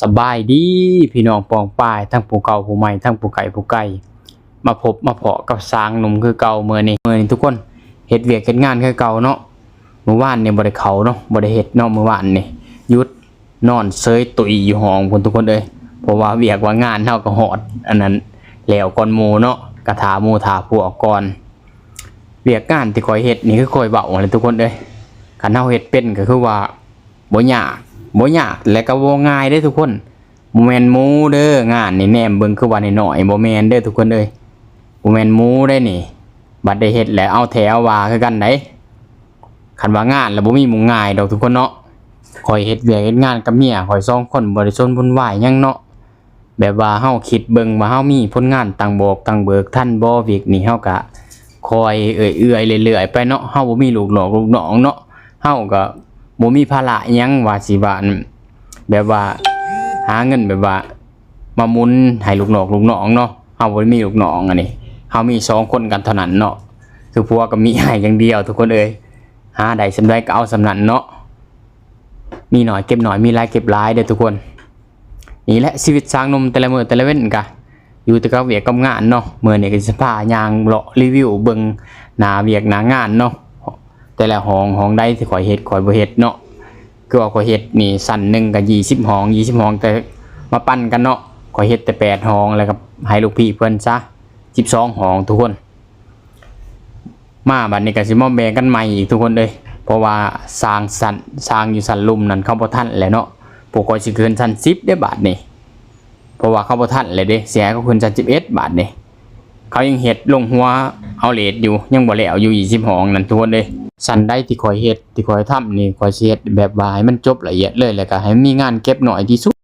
สบายดีพี่น้องปองป้ายทั้งผู้เก่าผู้ใหม่ทั้งผู้ไก่ผู้ไก่มาพบมาเพาะกับสางหนุ่มคือเก่าเมื่อนี้ทุกคนเฮ็ดเวียกเฮ็ดงานคือเก่าเนาะเมื่อวานเนี่ยบ่ได้เข้าเนาะบ่ได้เฮ็ดเนาะเมื่อวานนี่หยุดนอนเซยตุยอยู่ห้องพุ่นทุกคนเอ้ยเพราะว่าเวียกว่างานเฮาก็ฮอดอันนั้นแล้วก่อนหมู่เนาะกะถาหมู่ถาพวกก่อนเวียกงานที่ข่อยเฮ็ดนี่คือข่อยเว้าเลยทุกคนเอ้ยคันเฮาเฮ็ดเป็นก็คือว่าบ่ยากและก็บ่ง่ายเด้ทุกคนบ่แม่นหมูเด้องานนี่แนมเบิ่งคือว่าน้อยๆบ่แม่นเด้อทุกคนเอ้ยบ่แม่นหมูได้นี่บัดได้เฮ็ดแล้วเอาแถวว่าคือกันไดคันว่างานแล้วบ่มีหมู่ง่ายดอกทุกคนเนาะข่อยเฮ็ดเวียกเฮ็ดงานกับเมียข่อย2คนบ่ได้สนวุ่นวายหยังเนาะแบบว่าเฮาคิดเบิ่งว่าเฮามีผลงานตั้งบอกตั้งเบิกทันบ่เวียกนี่เฮาก็คอยเอื่อยๆเรื่อยๆไปเนาะเฮาบ่มีลูกน้องเนาะเฮาก็บ่มีภาระหยังว่าสิว่าแบบว่าหาเงินแบบว่ามาหมุนให้ลูกน้องเนาะเฮาบ่ได้มีลูกน้องอันนี้เฮามี2คนกันเท่านั้นเนาะคือผัวก็มีให้อย่างเดียวทุกคนเอ้ยหาได้สำใดก็เอาสำนั้นเนาะมีน้อยเก็บน้อยมีหลายเก็บหลายเด้อทุกคนนี่แหละชีวิตสร้างหนุ่มแต่ละมื้อแต่ละเว้นกะอยู่แต่กับเวียกกับงานเนาะมื้อนี้ก็สิพาย่างเลาะรีวิวเบิ่งหน้าเวียกหน้างานเนาะแต่ละห้องใดที่ข่อยเฮ็ดข่อยบ่เฮ็ดเนาะคือว่าข่อยเฮ็ดนี่สั้นนึงก็20ห้องแต่มาปั้นกันเนาะข่อยเฮ็ดแต่8ห้องแล้วก็ให้ลูกพี่เพิ่นซะ12ห้องทุกคนมาบัดนี้ก็สิมาแบ่งกันใหม่อีกทุกคนเอ้ยเพราะว่าสร้างอยู่สันลุมนั่นเข้าบ่ทันแล้วเนาะพวกข่อยสิขึ้นชั้น10ได้บาทนี่เพราะว่าเข้าบ่ทันเลยเด้เสียเขาขึ้นชั้น11บาทนี่เขายังเฮ็ดลงหัวเอาเลทอยู่ยังบ่แล้วอยู่20ห้องนั่นทุกคนเด้สันได้ที่ข่อยเฮ็ดที่ข่อยทำนี่ข่อยสิเฮ็ดแบบว่าให้มันจบละเอียดเลยแล้วก็ให้มีงานเก็บน้อยที่สุด